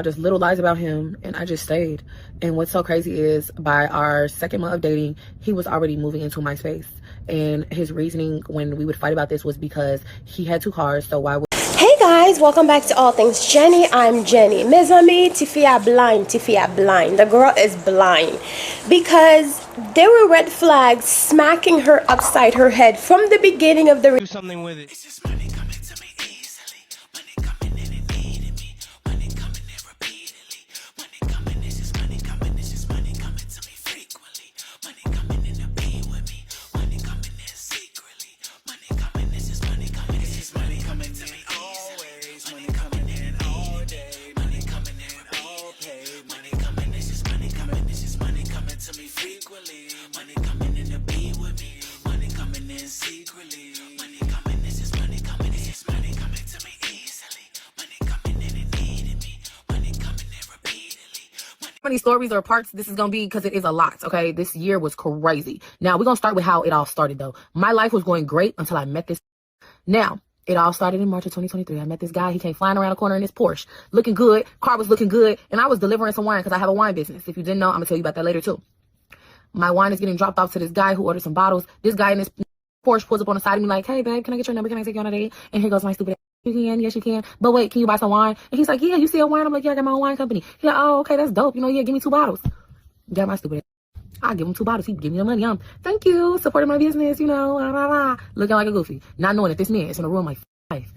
just little lies about him, and I just stayed. And what's so crazy is by our second month of dating, he was already moving into my space. And his reasoning when we would fight about this was because he had 2 cars, so why would... Hey guys, welcome back to All Things Jenny. I'm Jenny. Mes amis, Tifia blind, Tifia blind. The girl is blind because there were red flags smacking her upside her head from the beginning of the... Do something with it. It's just money coming to me easily. Money coming in and needing me. Money coming in repeatedly. Money coming, it's just money coming. It's just money coming to me frequently. Money coming in to be with me. Money coming in secretly. Money coming, it's just money coming. It's just money coming to me always. Money coming in all day. Money coming in all pay. Money coming, it's just money coming. It's just money coming to me frequently. Money coming in to be with me. Money coming in secretly. Money coming, it's just money coming. It's just money coming to me easily. Money coming in and needing me. Money coming in repeatedly. How many stories or parts this is gonna be, because it is a lot. Okay, this year was crazy. Now we're gonna start with how it all started though. My life was going great until I met this. Now it all started in March of 2023. I met this guy. He came flying around the corner in his Porsche, looking good. Car was looking good, and I was delivering some wine because I have a wine business. If you didn't know, I'm gonna tell you about that later too. My wine is getting dropped off to this guy who ordered some bottles. This guy in this Porsche pulls up on the side of me like, "Hey babe, can I get your number? Can I take you on a date?" And here goes my stupid ass. "You can, yes you can. But wait, can you buy some wine?" And he's like, "Yeah, you sell wine?" I'm like, "Yeah, I got my own wine company." He's like, "Oh, okay, that's dope. You know, yeah, give me 2 bottles." Got my stupid ass. I give him 2 bottles. He give me the money. Thank you, supporting my business, you know, blah, blah, blah. Looking like a goofy. Not knowing that this man is gonna ruin my life.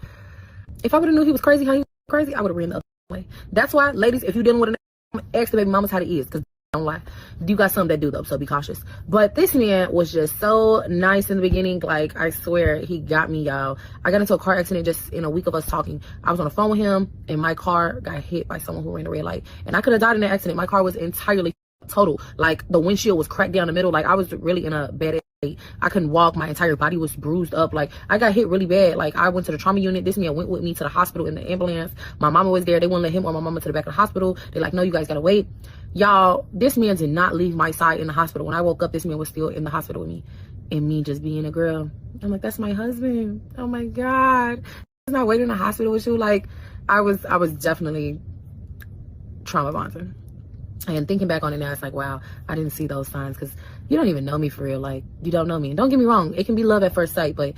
If I would have knew he was crazy, how he was crazy, I would have ran the other way. That's why, ladies, if you're dealing with an ask the baby mamas how it is, because don't lie. You got some that do though, so be cautious. But this man was just so nice in the beginning. Like, I swear, he got me, y'all. I got into a car accident just in a week of us talking. I was on the phone with him, and my car got hit by someone who ran a red light. And I could have died in that accident. My car was entirely total. Like, the windshield was cracked down the middle. Like, I was really in a bad state. I couldn't walk. My entire body was bruised up. Like, I got hit really bad. Like, I went to the trauma unit. This man went with me to the hospital in the ambulance. My mama was there. They wouldn't let him or my mama to the back of the hospital. They're like, "No, you guys gotta wait." Y'all, this man did not leave my side in the hospital. When I woke up, this man was still in the hospital with me. And me just being a girl, I'm like, that's my husband. Oh my God. He's not waiting in the hospital with you. Like, I was definitely trauma bonding. And thinking back on it now, it's like, wow, I didn't see those signs, because you don't even know me for real. Like, you don't know me. And don't get me wrong, it can be love at first sight, but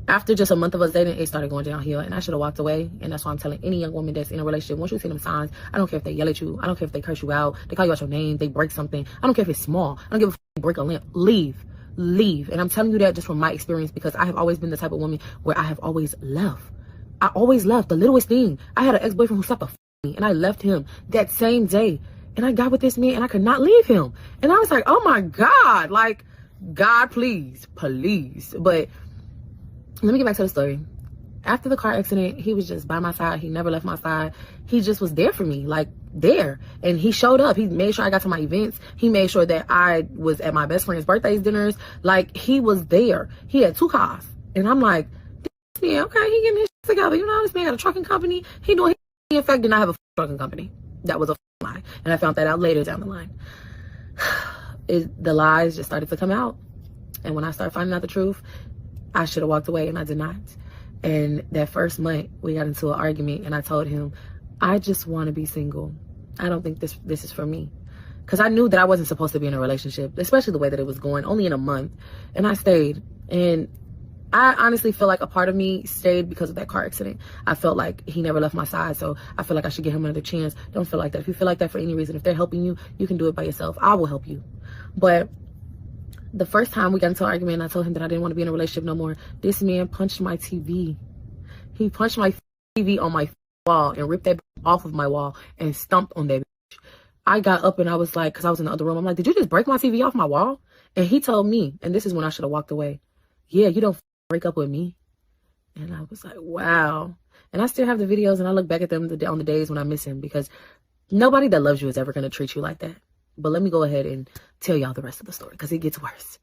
after just a month of us dating, it started going downhill, and I should have walked away. And that's why I'm telling any young woman that's in a relationship, once you see them signs, I don't care if they yell at you, I don't care if they curse you out, they call you out your name, they break something, I don't care if it's small, I don't give a f they break a limb. Leave. And I'm telling you that just from my experience, because I have always been the type of woman where I have always left. I always left the littlest thing. I had an ex-boyfriend who stopped to f me, and I left him that same day. And I got with this man, and I could not leave him. And I was like, oh my God, like, God, please. But let me get back to the story. After the car accident, he was just by my side. He never left my side. He just was there for me, like, there. And he showed up. He made sure I got to my events. He made sure that I was at my best friend's birthdays, dinners. Like, he was there. He had 2 cars. And I'm like, this man, okay, he getting his shit together. You know, this man got a trucking company. He in fact did not have a trucking company. That was a lie. And I found that out later down the line. The lies just started to come out. And when I started finding out the truth, I should have walked away, and I did not. And that first month, we got into an argument, and I told him, I just want to be single. I don't think this is for me. Because I knew that I wasn't supposed to be in a relationship, especially the way that it was going, only in a month. And I stayed. And I honestly feel like a part of me stayed because of that car accident. I felt like he never left my side, so I feel like I should give him another chance. Don't feel like that. If you feel like that for any reason, if they're helping you, you can do it by yourself. I will help you. But the first time we got into an argument, I told him that I didn't want to be in a relationship no more. This man punched my TV. He punched my TV on my wall and ripped that off of my wall and stomped on that. I got up and I was like, because I was in the other room, I'm like, did you just break my TV off my wall? And he told me, and this is when I should have walked away, yeah, you don't break up with me. And I was like, wow. And I still have the videos, and I look back at them on the days when I miss him, because nobody that loves you is ever going to treat you like that. But let me go ahead and tell y'all the rest of the story, because it gets worse.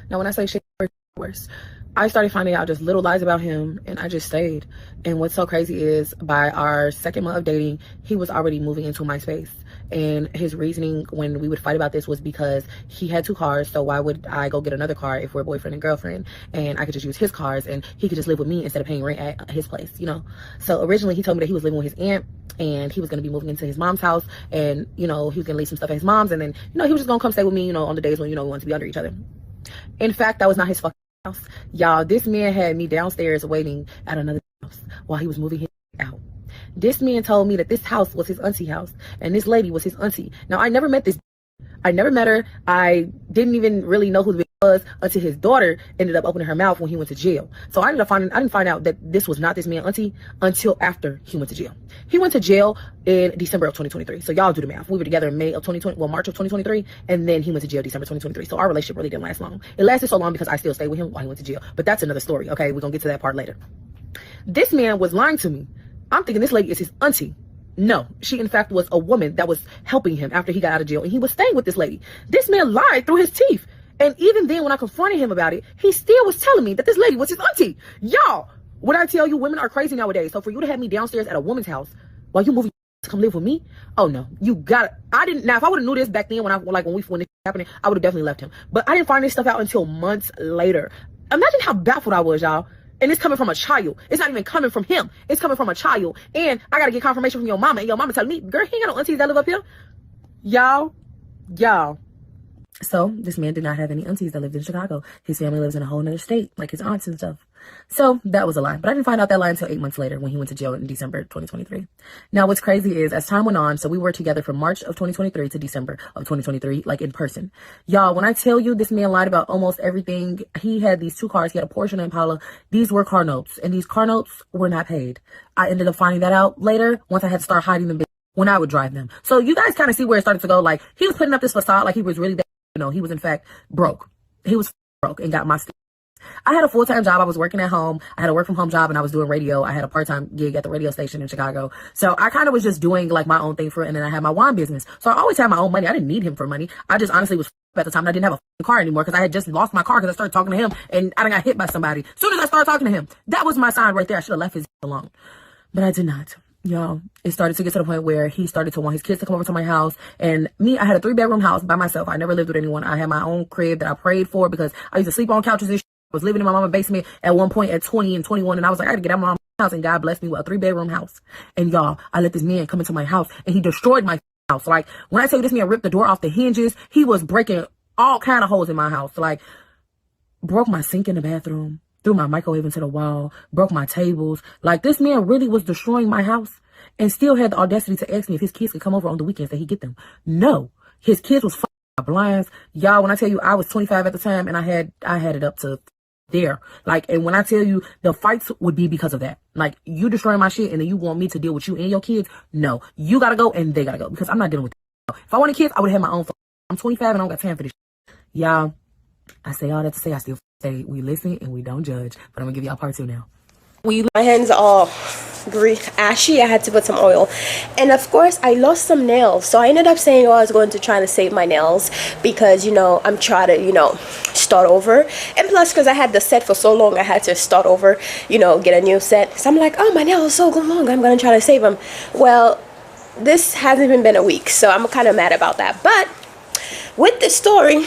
Now, when I say shit gets worse, I started finding out just little lies about him, and I just stayed. And what's so crazy is by our second month of dating, he was already moving into my space. And his reasoning when we would fight about this was because he had 2 cars, so why would I go get another car if we're boyfriend and girlfriend, and I could just use his cars and he could just live with me instead of paying rent at his place, you know? So originally he told me that he was living with his aunt and he was going to be moving into his mom's house, and, you know, he was going to leave some stuff at his mom's, and then, you know, he was just going to come stay with me, you know, on the days when, you know, we wanted to be under each other. In fact, that was not his fucking house. Y'all, this man had me downstairs waiting at another house while he was moving his out. This man told me that this house was his auntie house and this lady was his auntie. Now, I never met this. I never met her. I didn't even really know who the bitch was until his daughter ended up opening her mouth when he went to jail. So I didn't find out that this was not this man auntie until after he went to jail. He went to jail in December of 2023. So y'all do the math. We were together in March of 2023, and then he went to jail December 2023. So our relationship really didn't last long. It lasted so long because I still stayed with him while he went to jail. But that's another story, okay? We're gonna get to that part later. This man was lying to me. I'm thinking this lady is his auntie. No, she in fact was a woman that was helping him after he got out of jail, and he was staying with this lady. This man lied through his teeth. And even then, when I confronted him about it, he still was telling me that this lady was his auntie. Y'all, when I tell you, women are crazy nowadays. So for you to have me downstairs at a woman's house while you moving to come live with me, oh no, you got it. I didn't. Now, if I would have knew this back then, when this was happening, I would have definitely left him. But I didn't find this stuff out until months later. Imagine how baffled I was, y'all. And it's coming from a child. It's not even coming from him. It's coming from a child. And I got to get confirmation from your mama. And your mama telling me, girl, he ain't got no aunties that live up here. Y'all. So this man did not have any aunties that lived in Chicago. His family lives in a whole nother state, like his aunts and stuff. So that was a lie. But I didn't find out that lie until 8 months later when he went to jail in December 2023. Now, what's crazy is as time went on, so we were together from March of 2023 to December of 2023, like in person. Y'all, when I tell you this man lied about almost everything, he had these 2 cars. He had a Porsche and an Impala. These were car notes, and these car notes were not paid. I ended up finding that out later once I had to start hiding them when I would drive them. So you guys kind of see where it started to go. Like, he was putting up this facade like he was really, you know, he was in fact broke. He was broke and got my stuff. I had a full-time job. I was working at home. I had a work-from-home job, and I was doing radio. I had a part-time gig at the radio station in Chicago. So I kind of was just doing like my own thing for it, and then I had my wine business. So I always had my own money. I didn't need him for money. I just honestly was at the time, and I didn't have a car anymore because I had just lost my car because I started talking to him, and I got hit by somebody. As soon as I started talking to him, that was my sign right there. I should have left his alone, but I did not. Y'all, it started to get to the point where he started to want his kids to come over to my house. And me, I had a 3-bedroom house by myself. I never lived with anyone. I had my own crib that I prayed for because I used to sleep on couches and shit. I was living in my mama's basement at one point at 20 and 21. And I was like, I gotta get out of my mama's house. And God blessed me with a 3-bedroom house. And y'all, I let this man come into my house and he destroyed my house. Like, when I tell you this man ripped the door off the hinges, he was breaking all kind of holes in my house. Like, broke my sink in the bathroom, threw my microwave into the wall, broke my tables. Like, this man really was destroying my house and still had the audacity to ask me if his kids could come over on the weekends that he get them. No, his kids was my blinds. Y'all, when I tell you I was 25 at the time and I had it up to there. Like, and when I tell you the fights would be because of that. Like, you destroying my shit and then you want me to deal with you and your kids? No, you gotta go and they gotta go because I'm not dealing with that. If I wanted kids, I would have had my own. I'm 25 and I don't got time for this shit. Y'all, I say all that to say I still say we listen and we don't judge. But I'm gonna give y'all part 2 now. My hands are all ashy. I had to put some oil, and of course I lost some nails, so I ended up saying, I was going to try to save my nails because, you know, I'm trying to, you know, start over. And plus, because I had the set for so long, I had to start over, you know, get a new set. So I'm like, oh, my nails are so long, I'm gonna try to save them. Well, this hasn't even been a week, so I'm kind of mad about that. But with this story,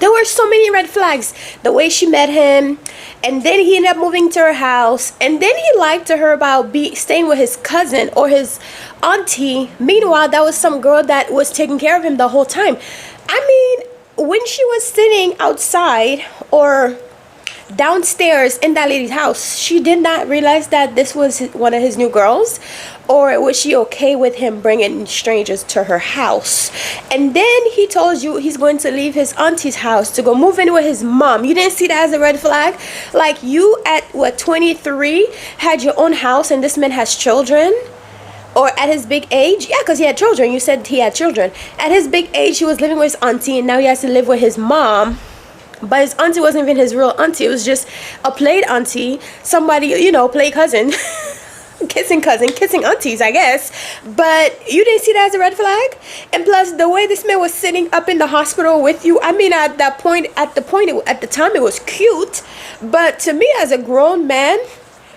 there were so many red flags. The way she met him, and then he ended up moving to her house, and then he lied to her about staying with his cousin or his auntie. Meanwhile, that was some girl that was taking care of him the whole time. I mean, when she was sitting outside or downstairs in that lady's house, she did not realize that this was one of his new girls, or was she okay with him bringing strangers to her house? And then he told you he's going to leave his auntie's house to go move in with his mom. You didn't see that as a red flag? Like, you at what, 23 had your own house and this man has children? Or at his big age? Yeah, because he had children. You said he had children. At his big age, he was living with his auntie, and now he has to live with his mom. But his auntie wasn't even his real auntie. It was just a played auntie. Somebody, you know, play cousin. Kissing aunties, I guess. But you didn't see that as a red flag? And plus, the way this man was sitting up in the hospital with you, I mean, at the time, it was cute. But to me, as a grown man,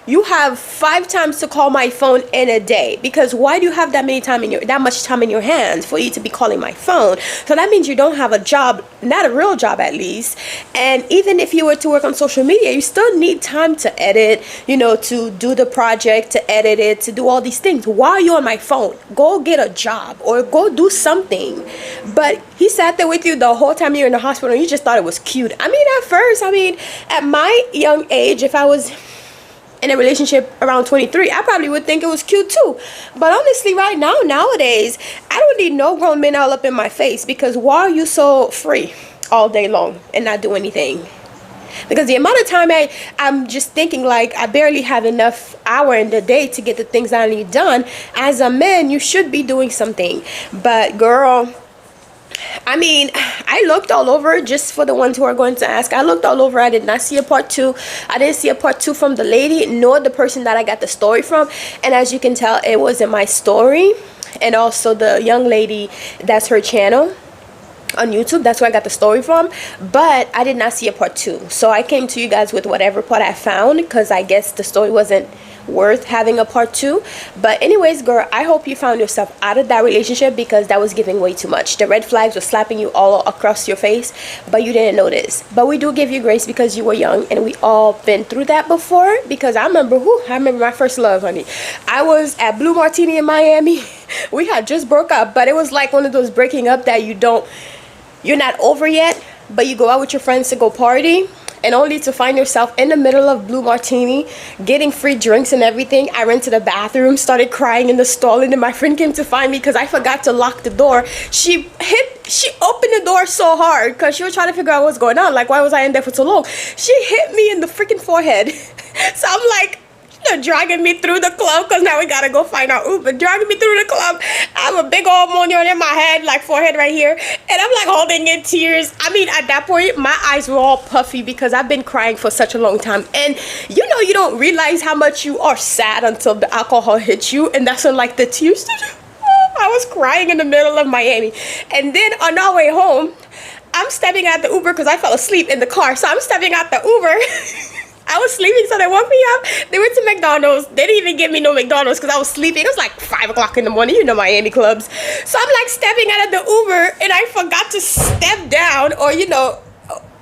you have 5 times to call my phone in a day. Because why do you have that much time in your hands for you to be calling my phone? So that means you don't have a job, not a real job at least. And even if you were to work on social media, you still need time to edit, you know, to do the project, to edit it, to do all these things. Why are you on my phone? Go get a job or go do something. But he sat there with you the whole time you're in the hospital and you just thought it was cute. I mean, at first, at my young age, if I was in a relationship around 23, I probably would think it was cute too. But honestly, right now, nowadays, I don't need no grown men all up in my face, because why are you so free all day long and not do anything? Because the amount of time I'm just thinking like I barely have enough hour in the day to get the things I need done. As a man, you should be doing something. But girl, I mean, I looked all over, just for the ones who are going to ask. I looked all over. I did not see a part 2. I didn't see a part 2 from the lady, nor the person that I got the story from. And as you can tell, it wasn't my story. And also the young lady, that's her channel on YouTube. That's where I got the story from. But I did not see a part 2. So I came to you guys with whatever part I found, because I guess the story wasn't worth having a part 2. But anyways, girl, I hope you found yourself out of that relationship, because that was giving way too much. The red flags were slapping you all across your face, but you didn't notice. But we do give you grace because you were young, and we all been through that before. Because I remember my first love, honey. I was at Blue Martini in Miami. We had just broke up, but it was like one of those breaking up that you're not over yet, but you go out with your friends to go party, and only to find yourself in the middle of Blue Martini, getting free drinks and everything. I ran to the bathroom, started crying in the stall, and then my friend came to find me because I forgot to lock the door. She opened the door so hard because she was trying to figure out what's going on. Like, why was I in there for so long? She hit me in the freaking forehead. So I'm like, dragging me through the club, because now we gotta go find our Uber. Dragging me through the club. I have a big old moño in my head, like forehead right here, and I'm like holding in tears. I mean, at that point, my eyes were all puffy because I've been crying for such a long time. And you know, you don't realize how much you are sad until the alcohol hits you, and that's when like the tears. I was crying in the middle of Miami. And then on our way home, I'm stepping out the Uber because I fell asleep in the car. So I'm stepping out the Uber. I was sleeping, so they woke me up. They went to McDonald's. They didn't even give me no McDonald's because I was sleeping. It was like 5 o'clock in the morning, you know, Miami clubs. So I'm like stepping out of the Uber, and I forgot to step down, or, you know,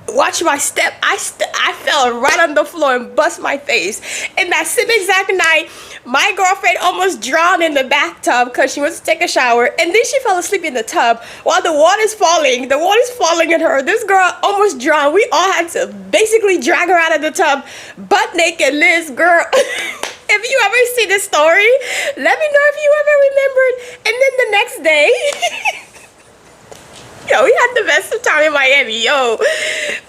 watch my step. I fell right on the floor and bust my face. And that same exact night, my girlfriend almost drowned in the bathtub because she went to take a shower, and then she fell asleep in the tub while the water's falling. The water's falling on her. This girl almost drowned. We all had to basically drag her out of the tub, butt naked. Liz, girl, if you ever see this story, let me know if you ever remembered. And then the next day, yo, we had the best of time in Miami, yo.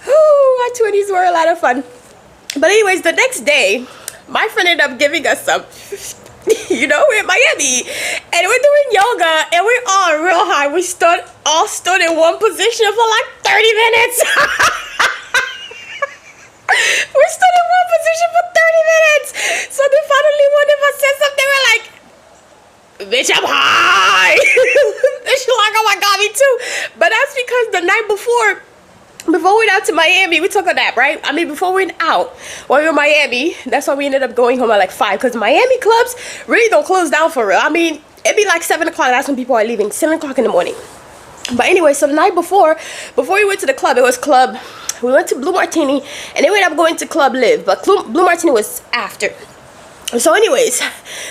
Ooh, our 20s were a lot of fun. But anyways, the next day, my friend ended up giving us some, you know, we're in Miami, and we're doing yoga, and we're all real high. We all stood in one position for like 30 minutes. We stood in one position for 30 minutes. So then finally one of us said something, we're like, bitch, I'm high. And she's like, oh my God, me too. But that's because the night before we went out to Miami, we took a nap, right? I mean, before we went out, when we were in Miami, that's why we ended up going home at like 5, because Miami clubs really don't close down for real. I mean, it'd be like 7 o'clock, that's when people are leaving, 7 o'clock in the morning. But anyway, so the night before we went to the club, we went to Blue Martini, and then we ended up going to Club Live, but Blue Martini was after. So anyways,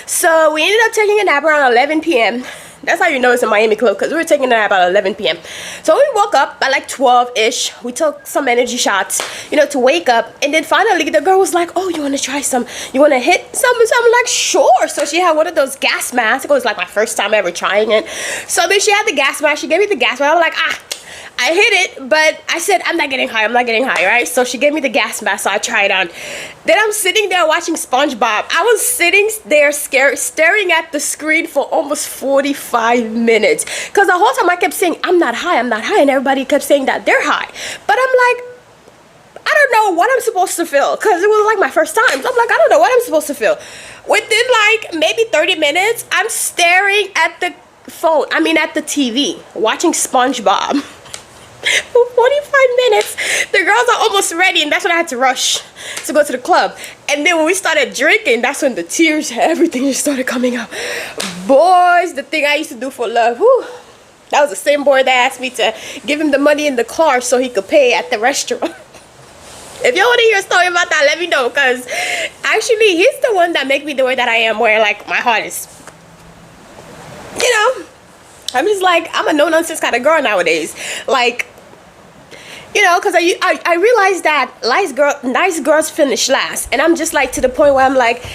so we ended up taking a nap around 11 p.m. That's how you know it's a Miami club, because we were taking a nap at 11 p.m. So we woke up at like 12-ish. We took some energy shots, you know, to wake up. And then finally the girl was like, oh, you want to try some? You want to hit some? So I'm like, sure. So she had one of those gas masks. It was like my first time ever trying it. So then she had the gas mask. She gave me the gas mask. I was like, I hit it, but I said, I'm not getting high, right? So she gave me the gas mask, so I tried on. Then I'm sitting there watching SpongeBob. I was sitting there staring at the screen for almost 45 minutes. Because the whole time I kept saying, I'm not high, and everybody kept saying that they're high. But I'm like, I don't know what I'm supposed to feel, because it was like my first time. So I'm like, I don't know what I'm supposed to feel. Within like maybe 30 minutes, I'm staring at the phone, at the TV, watching SpongeBob. For 45 minutes, the girls are almost ready, and that's when I had to rush to go to the club. And then when we started drinking, that's when the tears, everything just started coming up. Boys, the thing I used to do for love, whew, that was the same boy that asked me to give him the money in the car so he could pay at the restaurant. If y'all want to hear a story about that, let me know, because actually he's the one that make me the way that I am, where like my heart is, you know, I'm just like, I'm a no-nonsense kind of girl nowadays. Like, you know, because I realized that nice girls finish last. And I'm just like to the point where I'm like,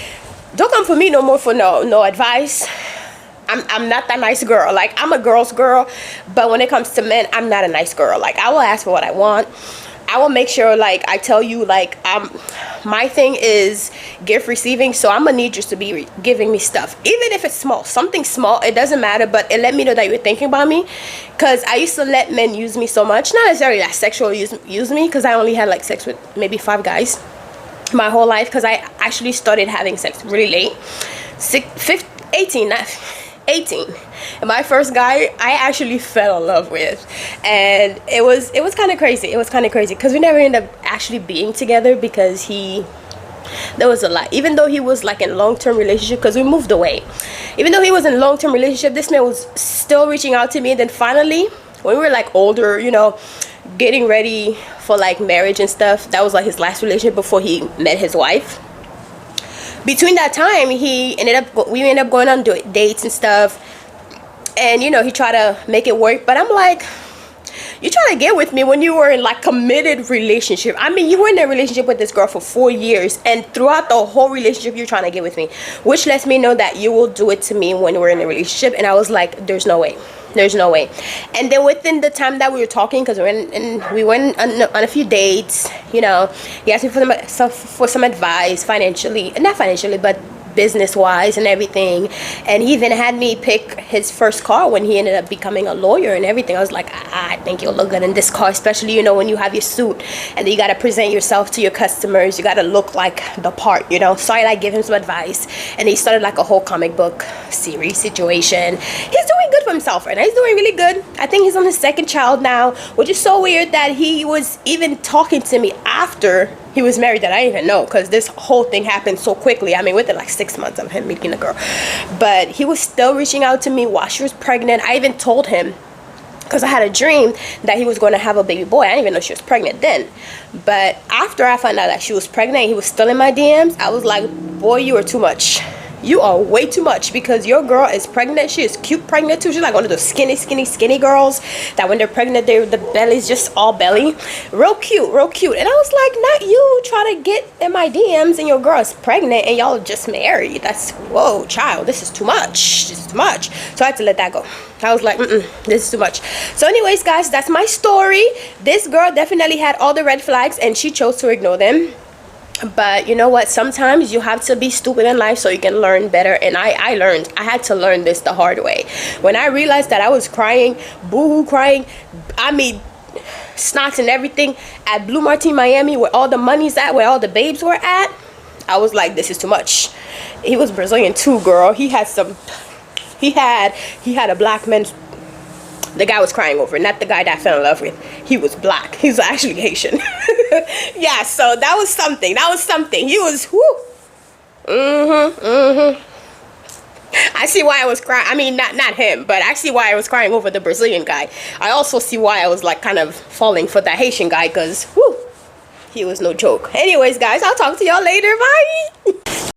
don't come for me no more for no advice. I'm not that nice girl. Like, I'm a girl's girl, but when it comes to men, I'm not a nice girl. Like, I will ask for what I want. I will make sure, like, I tell you, like, my thing is gift receiving, so I'm gonna need you to be giving me stuff, even if it's small, something small. It doesn't matter, but it let me know that you're thinking about me, because I used to let men use me so much, not necessarily that sexual use me, because I only had like sex with maybe 5 guys my whole life, because I actually started having sex really late, 18. And my first guy I actually fell in love with, and it was kind of crazy. It was kind of crazy because we never ended up actually being together, because there was a lot. Even though he was like in a long-term relationship, because we moved away, even though he was in a long-term relationship, this man was still reaching out to me. And then finally, when we were like older, you know, getting ready for like marriage and stuff, that was like his last relationship before he met his wife. Between that time, we ended up going on dates and stuff, and you know, he tried to make it work, but I'm like, you trying to get with me when you were in like committed relationship. I mean, you were in a relationship with this girl for 4 years, and throughout the whole relationship you're trying to get with me, which lets me know that you will do it to me when we're in a relationship. And I was like, there's no way. And then within the time that we were talking, because we went on a few dates, you know, he asked me for some advice, not financially, but business wise and everything. And he even had me pick his first car when he ended up becoming a lawyer and everything. I was like, I think you'll look good in this car, especially, you know, when you have your suit and then you got to present yourself to your customers, you got to look like the part, you know. So I like give him some advice, and he started like a whole comic book series situation. He's doing good for himself right now. He's doing really good. I think he's on his 2nd child now, which is so weird that he was even talking to me after he was married, that I didn't even know, because this whole thing happened so quickly. I mean, within like 6 months of him meeting the girl. But he was still reaching out to me while she was pregnant. I even told him, because I had a dream that he was going to have a baby boy. I didn't even know she was pregnant then. But after I found out that she was pregnant, he was still in my DMs. I was like, boy, you are too much. You are way too much, because your girl is pregnant. She is cute pregnant too. She's like one of those skinny girls that when they're pregnant, the belly's just all belly. Real cute. And I was like, not you trying to get in my DMs and your girl is pregnant and y'all just married. That's, whoa, child, this is too much. So I had to let that go. I was like, this is too much. So anyways, guys, that's my story. This girl definitely had all the red flags, and she chose to ignore them. But you know what, sometimes you have to be stupid in life so you can learn better. And I had to learn this the hard way. When I realized that I was crying, boohoo crying, I mean snots and everything at Blue Martini Miami, where all the money's at, where all the babes were at, I was like, this is too much. He was Brazilian too, girl. He had a black man. The guy was crying over, not the guy that I fell in love with. He was black. He's actually Haitian. Yeah, so that was something. He was, I see why I was crying. I mean, not him, but I see why I was crying over the Brazilian guy. I also see why I was like kind of falling for that Haitian guy, because, he was no joke. Anyways, guys, I'll talk to y'all later. Bye.